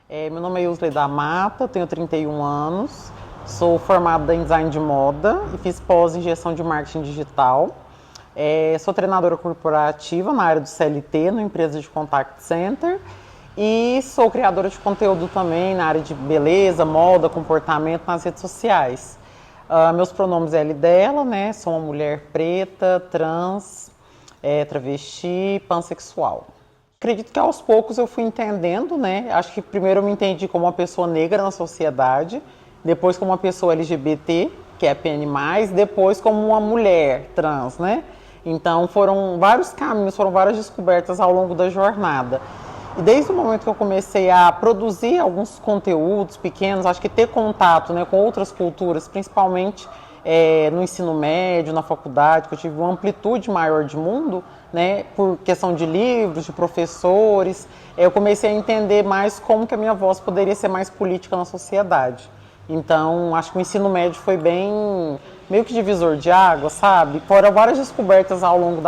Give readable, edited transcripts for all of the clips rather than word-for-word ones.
Meu nome é Yusley da Mata, tenho 31 anos, sou formada em design de moda e fiz pós em gestão de marketing digital. Sou treinadora corporativa na área do CLT, numa empresa de contact center, e sou criadora de conteúdo também na área de beleza, moda, comportamento nas redes sociais. Meus pronomes é ele dela, né? Sou uma mulher preta, trans, travesti, pansexual. Acredito que aos poucos eu fui entendendo, né? Acho que primeiro eu me entendi como uma pessoa negra na sociedade, depois como uma pessoa LGBT, que é PN+, depois como uma mulher trans, né? Então foram vários caminhos, foram várias descobertas ao longo da jornada. E desde o momento que eu comecei a produzir alguns conteúdos pequenos, acho que ter contato, né, com outras culturas, principalmente no ensino médio, na faculdade, que eu tive uma amplitude maior de mundo, né, por questão de livros, de professores, eu comecei a entender mais como que a minha voz poderia ser mais política na sociedade. Então, acho que o ensino médio foi bem, meio que divisor de água, sabe? Foram várias descobertas ao longo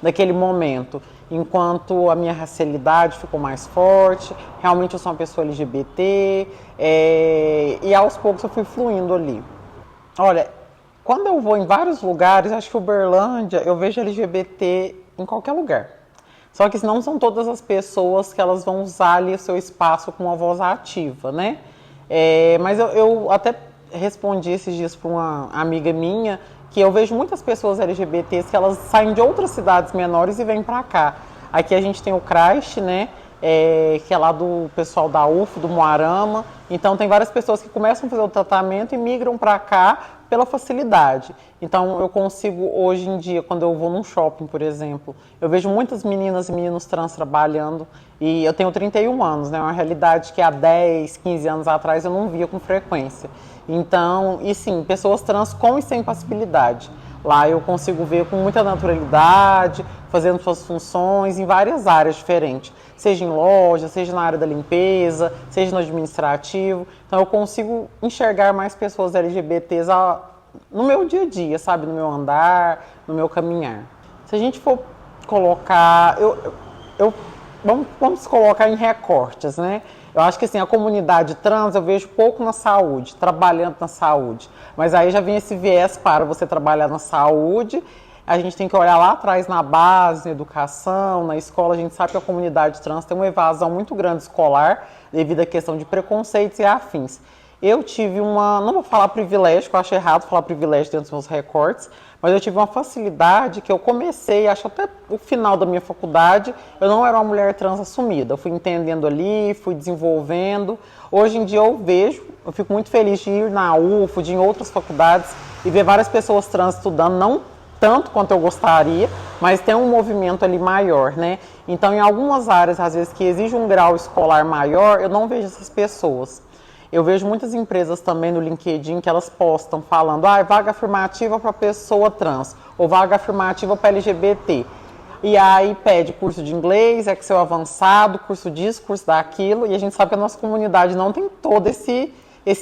daquele momento. Enquanto a minha racialidade ficou mais forte, realmente eu sou uma pessoa LGBT, e aos poucos eu fui fluindo ali. Olha, quando eu vou em vários lugares, acho que Uberlândia, eu vejo LGBT em qualquer lugar. Só que não são todas as pessoas que elas vão usar ali o seu espaço com uma voz ativa, né? Mas eu até respondi esses dias para uma amiga minha que eu vejo muitas pessoas LGBTs que elas saem de outras cidades menores e vêm para cá. Aqui a gente tem o Christ, né? Que é lá do pessoal da UF, do Moarama. Então tem várias pessoas que começam a fazer o tratamento e migram para cá pela facilidade. Então eu consigo hoje em dia, quando eu vou num shopping, por exemplo, eu vejo muitas meninas e meninos trans trabalhando e eu tenho 31 anos, né? É uma realidade que há 10, 15 anos atrás eu não via com frequência. Então, e sim, pessoas trans com e sem passibilidade. Lá eu consigo ver com muita naturalidade, fazendo suas funções em várias áreas diferentes, seja em loja, seja na área da limpeza, seja no administrativo. Então eu consigo enxergar mais pessoas LGBTs no meu dia a dia, sabe? No meu andar, no meu caminhar. Se a gente for colocar, vamos colocar em recortes, né? Eu acho que assim, a comunidade trans eu vejo pouco na saúde, trabalhando na saúde. Mas aí já vem esse viés para você trabalhar na saúde. A gente tem que olhar lá atrás na base, na educação, na escola. A gente sabe que a comunidade trans tem uma evasão muito grande escolar devido à questão de preconceitos e afins. Eu tive não vou falar privilégio, que eu acho errado falar privilégio dentro dos meus recortes, mas eu tive uma facilidade que eu comecei, acho até o final da minha faculdade, eu não era uma mulher trans assumida. Eu fui entendendo ali, fui desenvolvendo. Hoje em dia eu fico muito feliz de ir na UFO, de ir em outras faculdades e ver várias pessoas trans estudando, não tanto quanto eu gostaria, mas tem um movimento ali maior, né? Então, em algumas áreas, às vezes, que exige um grau escolar maior, eu não vejo essas pessoas. Eu vejo muitas empresas também no LinkedIn que elas postam falando vaga afirmativa para pessoa trans ou vaga afirmativa para LGBT. E aí pede curso de inglês, Excel avançado, curso disso, curso daquilo, e a gente sabe que a nossa comunidade não tem todo esse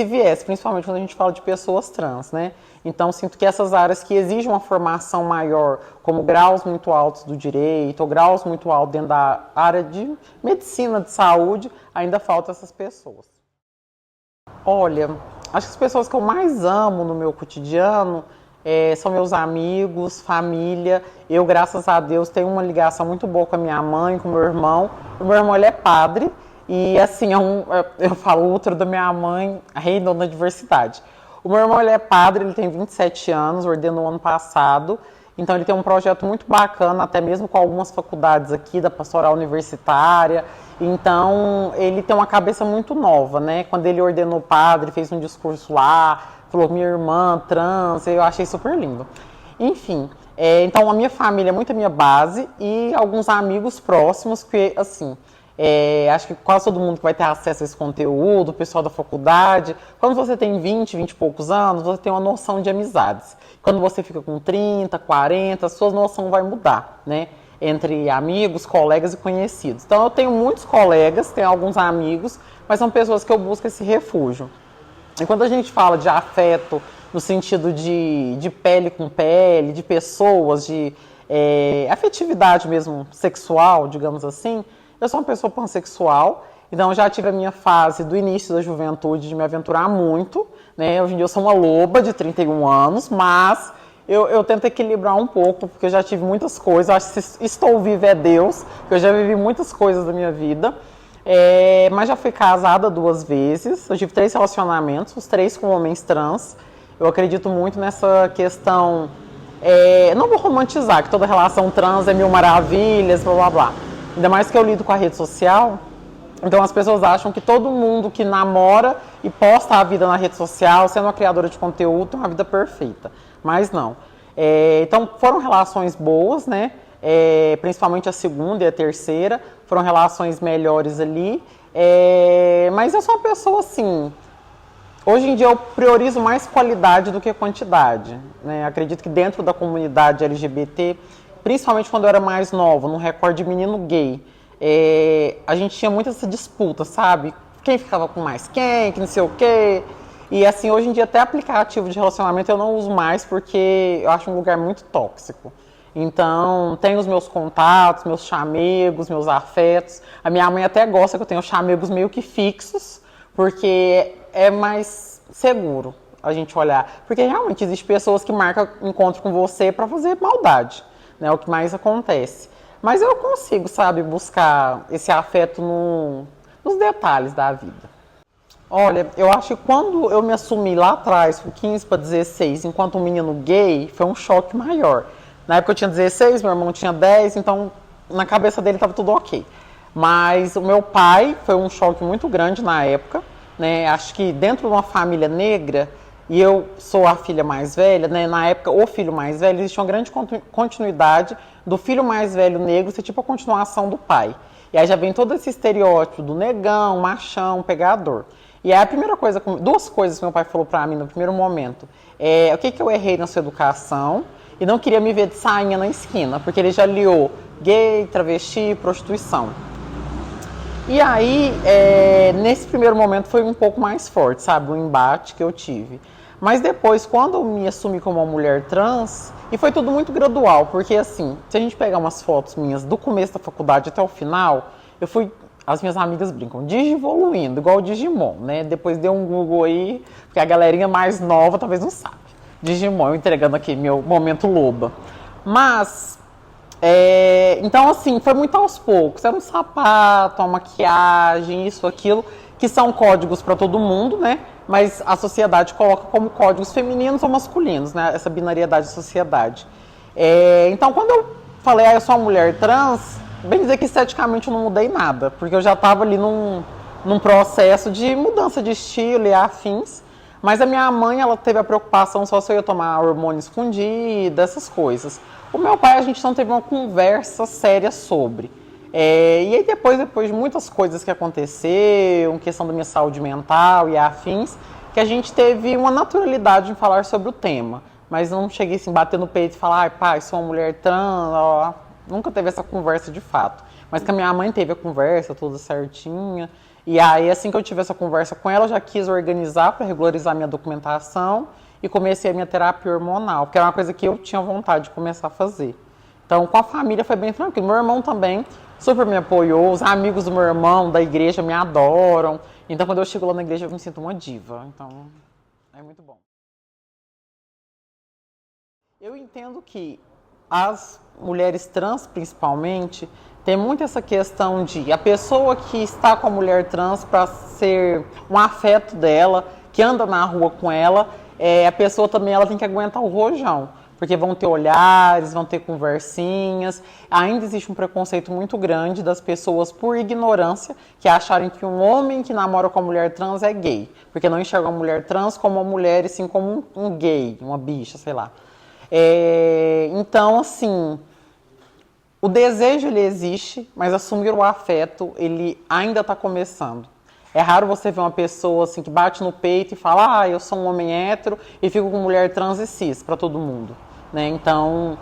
viés, principalmente quando a gente fala de pessoas trans, né? Então, sinto que essas áreas que exigem uma formação maior, como graus muito altos do direito, ou graus muito altos dentro da área de medicina, de saúde, ainda faltam essas pessoas. Olha, acho que as pessoas que eu mais amo no meu cotidiano são meus amigos, família. Eu, graças a Deus, tenho uma ligação muito boa com a minha mãe, com o meu irmão. O meu irmão, ele é padre e, assim, eu falo outro da minha mãe, a reina da diversidade. O meu irmão, ele é padre, ele tem 27 anos, ordenou ano passado. Então ele tem um projeto muito bacana, até mesmo com algumas faculdades aqui da pastoral universitária. Então ele tem uma cabeça muito nova, né? Quando ele ordenou padre, fez um discurso lá, falou minha irmã trans, eu achei super lindo. Enfim, então a minha família é muito a minha base e alguns amigos próximos, que assim, acho que quase todo mundo que vai ter acesso a esse conteúdo, o pessoal da faculdade. Quando você tem 20 e poucos anos, você tem uma noção de amizades. Quando você fica com 30, 40, a sua noção vai mudar, né? Entre amigos, colegas e conhecidos. Então eu tenho muitos colegas, tenho alguns amigos, mas são pessoas que eu busco esse refúgio. E quando a gente fala de afeto, no sentido de pele com pele, de pessoas, de afetividade mesmo sexual, digamos assim, eu sou uma pessoa pansexual, Então eu já tive a minha fase do início da juventude de me aventurar muito, né? Hoje em dia eu sou uma loba de 31 anos, mas eu tento equilibrar um pouco, porque eu já tive muitas coisas. Eu acho que se estou viva é Deus, porque eu já vivi muitas coisas da minha vida. Mas já fui casada 2 vezes, eu tive 3 relacionamentos, os 3 com homens trans. Eu acredito muito nessa questão, não vou romantizar que toda relação trans é mil maravilhas, blá blá blá. Ainda mais que eu lido com a rede social, então as pessoas acham que todo mundo que namora e posta a vida na rede social, sendo uma criadora de conteúdo, tem uma vida perfeita. Mas não. Então foram relações boas, né? Principalmente a segunda e a terceira, foram relações melhores ali. Mas eu sou uma pessoa assim, hoje em dia eu priorizo mais qualidade do que quantidade, né? Acredito que dentro da comunidade LGBT, principalmente quando eu era mais nova, no recorde de menino gay, a gente tinha muito essa disputa, sabe? Quem ficava com mais quem, que não sei o quê. E assim, hoje em dia até aplicativo de relacionamento eu não uso mais porque eu acho um lugar muito tóxico. Então, tenho os meus contatos, meus chamegos, meus afetos. A minha mãe até gosta que eu tenha chamegos meio que fixos, porque é mais seguro a gente olhar. Porque realmente existem pessoas que marcam encontro com você para fazer maldade, né? É o que mais acontece. Mas eu consigo, sabe, buscar esse afeto nos detalhes da vida. Olha, eu acho que quando eu me assumi lá atrás, com 15 para 16, enquanto um menino gay, foi um choque maior. Na época eu tinha 16, meu irmão tinha 10, então na cabeça dele estava tudo ok. Mas o meu pai foi um choque muito grande na época, né? Acho que dentro de uma família negra, e eu sou a filha mais velha, né? Na época o filho mais velho, existe uma grande continuidade do filho mais velho negro ser tipo a continuação do pai. E aí já vem todo esse estereótipo do negão, machão, pegador. E aí a primeira coisa, 2 coisas que meu pai falou pra mim no primeiro momento. O que eu errei na sua educação e não queria me ver de sainha na esquina, porque ele já aliou gay, travesti, prostituição. E aí, nesse primeiro momento foi um pouco mais forte, sabe, o embate que eu tive. Mas depois, quando eu me assumi como uma mulher trans, e foi tudo muito gradual, porque assim, se a gente pegar umas fotos minhas do começo da faculdade até o final, eu fui, as minhas amigas brincam, digivoluindo, igual o Digimon, né? Depois deu um Google aí, porque a galerinha mais nova talvez não sabe. Digimon, eu entregando aqui meu momento loba. Mas, então assim, foi muito aos poucos. Era um sapato, uma maquiagem, isso, aquilo, que são códigos para todo mundo, né? Mas a sociedade coloca como códigos femininos ou masculinos, né? Essa binariedade da sociedade. Então, quando eu falei, eu sou uma mulher trans, bem dizer que esteticamente eu não mudei nada, porque eu já estava ali num processo de mudança de estilo e afins. Mas a minha mãe, ela teve a preocupação só se eu ia tomar hormônio escondido, essas coisas. O meu pai, a gente não teve uma conversa séria sobre. E aí depois de muitas coisas que aconteceram, questão da minha saúde mental e afins, que a gente teve uma naturalidade em falar sobre o tema. Mas não cheguei assim, bater no peito e falar, ai pai, sou uma mulher trans, ó. Nunca teve essa conversa de fato. Mas que a minha mãe teve a conversa toda certinha. E aí, assim que eu tive essa conversa com ela, eu já quis organizar para regularizar minha documentação e comecei a minha terapia hormonal, porque era uma coisa que eu tinha vontade de começar a fazer. Então, com a família foi bem tranquilo. Meu irmão também super me apoiou, os amigos do meu irmão da igreja me adoram. Então, quando eu chego lá na igreja, eu me sinto uma diva. Então, é muito bom. Eu entendo que as mulheres trans, principalmente, tem muito essa questão de a pessoa que está com a mulher trans para ser um afeto dela, que anda na rua com ela, a pessoa também ela tem que aguentar o rojão, porque vão ter olhares, vão ter conversinhas. Ainda existe um preconceito muito grande das pessoas por ignorância, que acharem que um homem que namora com a mulher trans é gay, porque não enxergam a mulher trans como uma mulher e sim como um gay, uma bicha, sei lá. Então, assim, o desejo ele existe, mas assumir o afeto ele ainda está começando. É raro você ver uma pessoa assim que bate no peito e fala, eu sou um homem hétero e fico com mulher trans e cis para todo mundo, né? Então,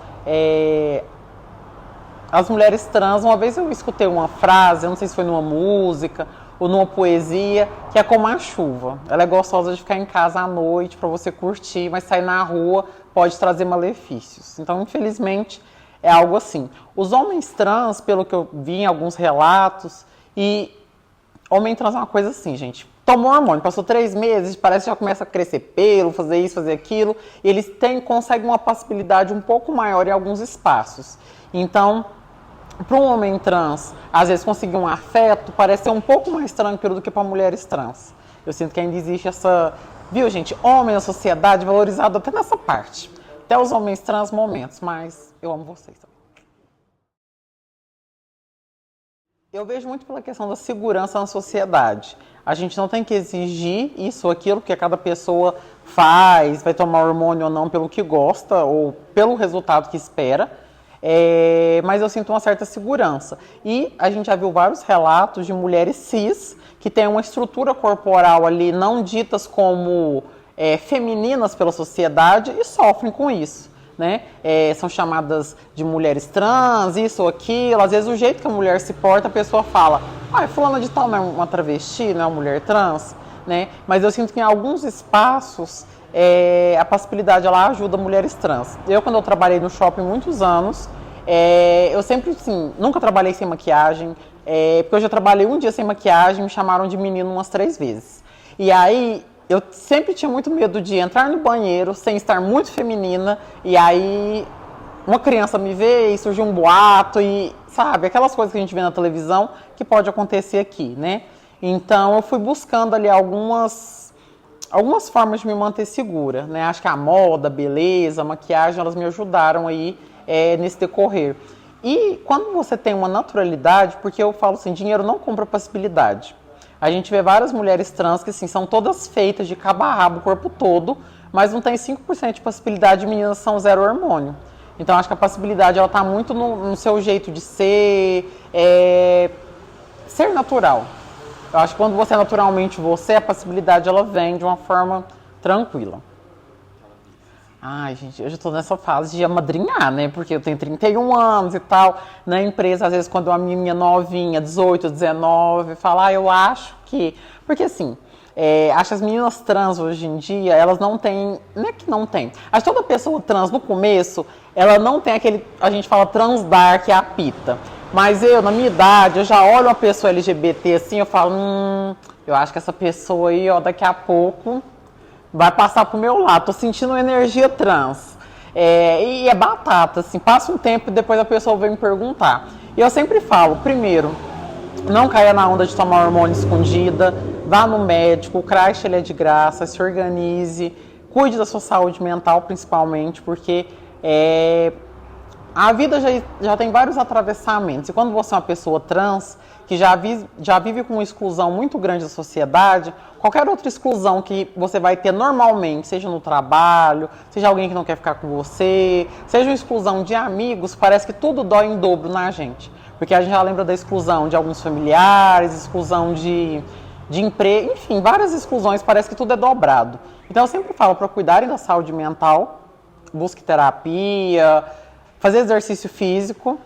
as mulheres trans, uma vez eu escutei uma frase, eu não sei se foi numa música ou numa poesia, que é como a chuva. Ela é gostosa de ficar em casa à noite para você curtir, mas sair na rua pode trazer malefícios. Então, infelizmente, é algo assim. Os homens trans, pelo que eu vi em alguns relatos, e homem trans é uma coisa assim, gente. Tomou hormônio, passou 3 meses, parece que já começa a crescer pelo, fazer isso, fazer aquilo. E eles conseguem uma passibilidade um pouco maior em alguns espaços. Então, para um homem trans, às vezes conseguir um afeto parece ser um pouco mais tranquilo do que para mulheres trans. Eu sinto que ainda existe essa... Viu, gente? Homem na sociedade valorizado até nessa parte. Até os homens trans momentos, mas eu amo vocês também. Eu vejo muito pela questão da segurança na sociedade. A gente não tem que exigir isso ou aquilo que cada pessoa faz, vai tomar hormônio ou não pelo que gosta ou pelo resultado que espera. Mas eu sinto uma certa segurança. E a gente já viu vários relatos de mulheres cis que têm uma estrutura corporal ali não ditas como femininas pela sociedade e sofrem com isso. Né? São chamadas de mulheres trans, isso ou aquilo. Às vezes o jeito que a mulher se porta, a pessoa fala: fulana de tal não é uma travesti, não é uma mulher trans, né? Mas eu sinto que em alguns espaços a passibilidade ela ajuda mulheres trans. Quando eu trabalhei no shopping muitos anos, eu sempre, assim, nunca trabalhei sem maquiagem, porque eu já trabalhei um dia sem maquiagem, me chamaram de menino umas 3 vezes. E aí eu sempre tinha muito medo de entrar no banheiro sem estar muito feminina e aí uma criança me vê e surge um boato e, sabe, aquelas coisas que a gente vê na televisão que pode acontecer aqui, né? Então eu fui buscando ali algumas formas de me manter segura, né? Acho que a moda, a beleza, a maquiagem, elas me ajudaram aí nesse decorrer. E quando você tem uma naturalidade, porque eu falo assim, dinheiro não compra passibilidade. A gente vê várias mulheres trans que, assim, são todas feitas de cabo a rabo, o corpo todo, mas não tem 5% de passibilidade, meninas são 0 hormônio. Então, acho que a passibilidade, ela tá muito no seu jeito de ser, ser natural. Eu acho que quando você é naturalmente você, a passibilidade, ela vem de uma forma tranquila. Ai, gente, eu já tô nessa fase de amadrinhar, né? Porque eu tenho 31 anos e tal. Na empresa, às vezes, quando uma menina novinha, 18, 19, fala, eu acho que... Porque, assim, acho que as meninas trans hoje em dia, elas não têm... Não é que não tem. Acho que toda pessoa trans, no começo, ela não tem aquele... A gente fala transdar, que é a pita. Mas eu, na minha idade, eu já olho uma pessoa LGBT assim, eu falo, eu acho que essa pessoa aí, ó, daqui a pouco... vai passar pro meu lado, tô sentindo uma energia trans. E é batata, assim, passa um tempo e depois a pessoa vem me perguntar. E eu sempre falo, primeiro, não caia na onda de tomar hormônio escondida, vá no médico, o crash ele é de graça, se organize, cuide da sua saúde mental principalmente, porque a vida já tem vários atravessamentos. E quando você é uma pessoa trans, que já vive com uma exclusão muito grande da sociedade, qualquer outra exclusão que você vai ter normalmente, seja no trabalho, seja alguém que não quer ficar com você, seja uma exclusão de amigos, parece que tudo dói em dobro na gente. Porque a gente já lembra da exclusão de alguns familiares, exclusão de emprego, enfim, várias exclusões, parece que tudo é dobrado. Então eu sempre falo para cuidarem da saúde mental, busque terapia, fazer exercício físico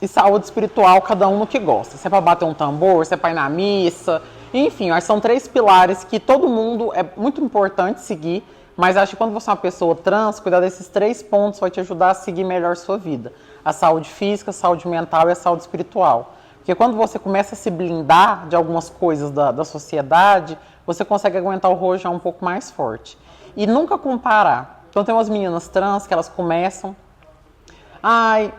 e saúde espiritual, cada um no que gosta. Se é para bater um tambor, se é para ir na missa, enfim, acho que são 3 pilares que todo mundo é muito importante seguir, mas acho que quando você é uma pessoa trans, cuidar desses 3 pontos vai te ajudar a seguir melhor sua vida. A saúde física, a saúde mental e a saúde espiritual. Porque quando você começa a se blindar de algumas coisas da sociedade, você consegue aguentar o rojão um pouco mais forte. E nunca comparar. Então tem umas meninas trans que elas começam...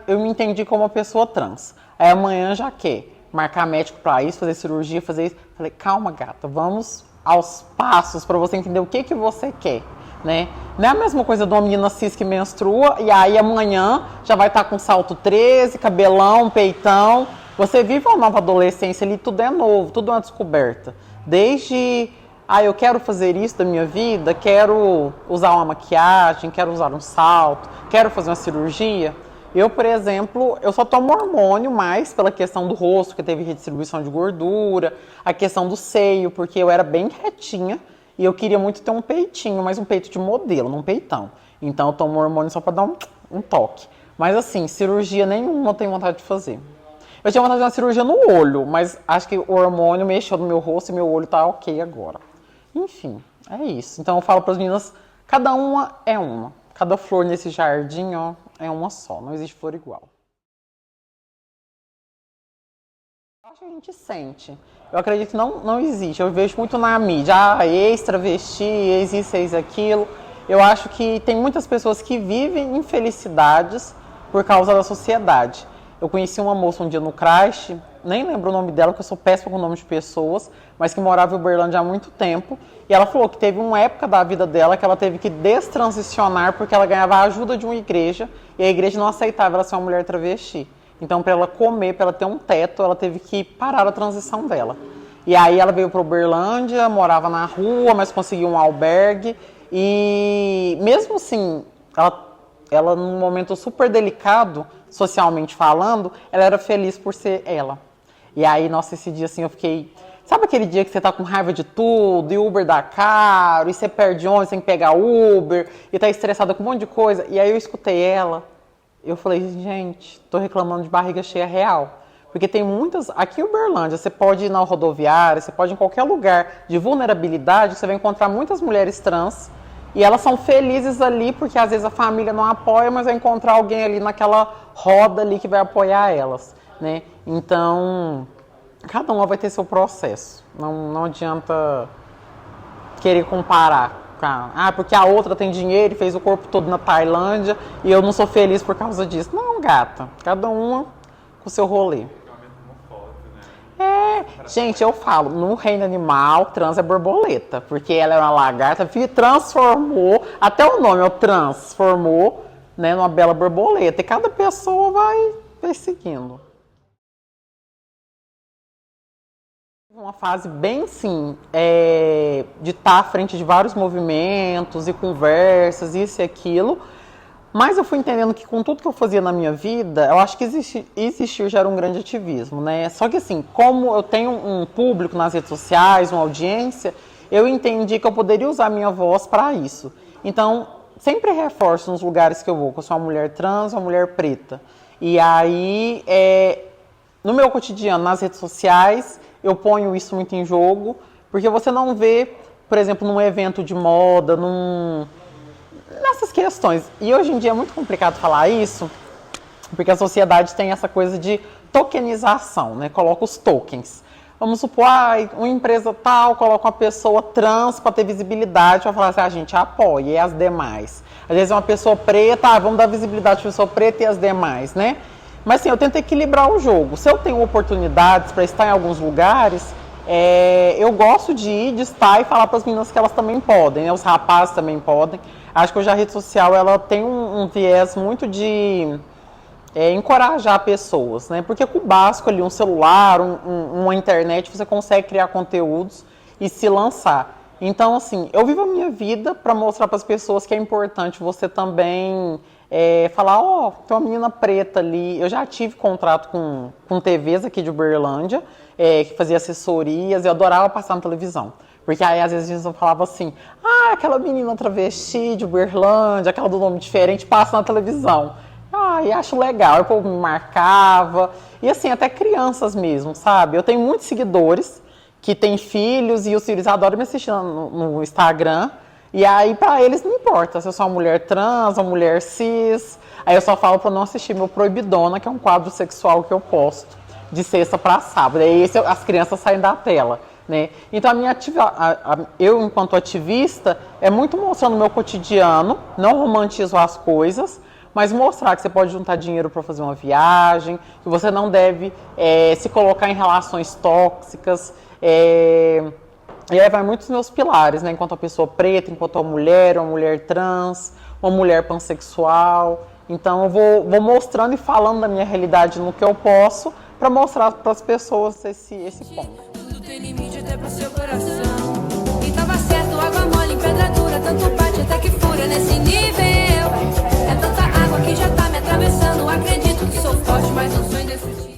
eu me entendi como uma pessoa trans. Aí amanhã já quer marcar médico para isso, fazer cirurgia, fazer isso. Falei, calma, gata, vamos aos passos para você entender o que você quer, né? Não é a mesma coisa de uma menina cis que menstrua e aí amanhã já vai estar com salto 13, cabelão, peitão. Você vive uma nova adolescência ali, tudo é novo, tudo é uma descoberta. Desde, eu quero fazer isso da minha vida, quero usar uma maquiagem, quero usar um salto, quero fazer uma cirurgia. Eu, por exemplo, eu só tomo hormônio mais pela questão do rosto, que teve redistribuição de gordura, a questão do seio, porque eu era bem retinha e eu queria muito ter um peitinho, mas um peito de modelo, não um peitão. Então eu tomo hormônio só para dar um toque. Mas assim, cirurgia nenhuma eu tenho vontade de fazer. Eu tinha vontade de fazer uma cirurgia no olho, mas acho que o hormônio mexeu no meu rosto e meu olho tá ok agora. Enfim, é isso. Então eu falo para as meninas, cada uma é uma. Cada flor nesse jardim, ó, é uma só, não existe flor igual. que a gente sente. Eu acredito que não existe. Eu vejo muito na mídia, ex-travesti, ex-isso, ex-aquilo. Eu acho que tem muitas pessoas que vivem infelicidades por causa da sociedade. Eu conheci uma moça um dia no Crash, nem lembro o nome dela, porque eu sou péssima com o nome de pessoas, mas que morava em Uberlândia há muito tempo. E ela falou que teve uma época da vida dela que ela teve que destransicionar porque ela ganhava a ajuda de uma igreja e a igreja não aceitava ela ser uma mulher travesti. Então, para ela comer, para ela ter um teto, ela teve que parar a transição dela. E aí ela veio para Uberlândia, morava na rua, mas conseguiu um albergue. E mesmo assim, ela num momento super delicado, socialmente falando, ela era feliz por ser ela. E aí, nossa, esse dia assim eu fiquei... Sabe aquele dia que você tá com raiva de tudo, e Uber dá caro, e você perde ônibus, tem que pegar Uber, e tá estressada com um monte de coisa. E aí eu escutei ela, eu falei, gente, tô reclamando de barriga cheia real. Porque tem muitas... Aqui em Uberlândia, você pode ir na rodoviária, você pode ir em qualquer lugar de vulnerabilidade, você vai encontrar muitas mulheres trans, e elas são felizes ali, porque às vezes a família não apoia, mas vai encontrar alguém ali naquela roda ali que vai apoiar elas, né? Então, cada uma vai ter seu processo. Não adianta querer comparar. Porque a outra tem dinheiro e fez o corpo todo na Tailândia e eu não sou feliz por causa disso. Não, gata. Cada uma com o seu rolê. Gente, eu falo, no reino animal, trans é borboleta, porque ela é uma lagarta, transformou, até o nome, transformou, né, numa bela borboleta, e cada pessoa vai seguindo. Uma fase bem, sim, de estar à frente de vários movimentos e conversas, isso e aquilo, mas eu fui entendendo que com tudo que eu fazia na minha vida, eu acho que existir já era um grande ativismo, né? Só que assim, como eu tenho um público nas redes sociais, uma audiência, eu entendi que eu poderia usar a minha voz para isso. Então, sempre reforço nos lugares que eu vou, que eu sou uma mulher trans, uma mulher preta. E aí, no meu cotidiano, nas redes sociais, eu ponho isso muito em jogo, porque você não vê, por exemplo, num evento de moda, nessas questões. E hoje em dia é muito complicado falar isso, porque a sociedade tem essa coisa de tokenização, né? Coloca os tokens. Vamos supor, uma empresa tal coloca uma pessoa trans para ter visibilidade, para falar assim, a gente apoia, e as demais. Às vezes é uma pessoa preta, vamos dar visibilidade para a pessoa preta e as demais, né? Mas assim, eu tento equilibrar o jogo. Se eu tenho oportunidades para estar em alguns lugares, eu gosto de ir, de estar e falar para as meninas que elas também podem, né? Os rapazes também podem. Acho que hoje a rede social ela tem um viés muito de encorajar pessoas, né? Porque com o básico ali, um celular, uma internet, você consegue criar conteúdos e se lançar. Então, assim, eu vivo a minha vida para mostrar para as pessoas que é importante você também falar, tem uma menina preta ali. Eu já tive contrato com TVs aqui de Uberlândia, que fazia assessorias, eu adorava passar na televisão. Porque aí às vezes a gente falava assim, aquela menina travesti de Uberlândia, aquela do nome diferente, passa na televisão. E acho legal, aí o povo me marcava. E assim, até crianças mesmo, sabe? Eu tenho muitos seguidores que têm filhos e os filhos adoram me assistir no Instagram. E aí pra eles não importa se eu sou uma mulher trans, uma mulher cis. Aí eu só falo pra não assistir meu Proibidona, que é um quadro sexual que eu posto de sexta pra sábado. Aí as crianças saem da tela. Né? Então, eu, enquanto ativista, é muito mostrando o meu cotidiano, não romantizo as coisas, mas mostrar que você pode juntar dinheiro para fazer uma viagem, que você não deve se colocar em relações tóxicas. E aí vai muitos meus pilares, né? Enquanto uma pessoa preta, enquanto uma mulher trans, uma mulher pansexual. Então, eu vou mostrando e falando da minha realidade no que eu posso, para mostrar para as pessoas esse ponto. Tem limite até pro seu coração. E tava certo, água mole em pedra dura. Tanto bate até que fura nesse nível. É tanta água que já tá me atravessando. Acredito que sou forte, mas não sou indecisivo.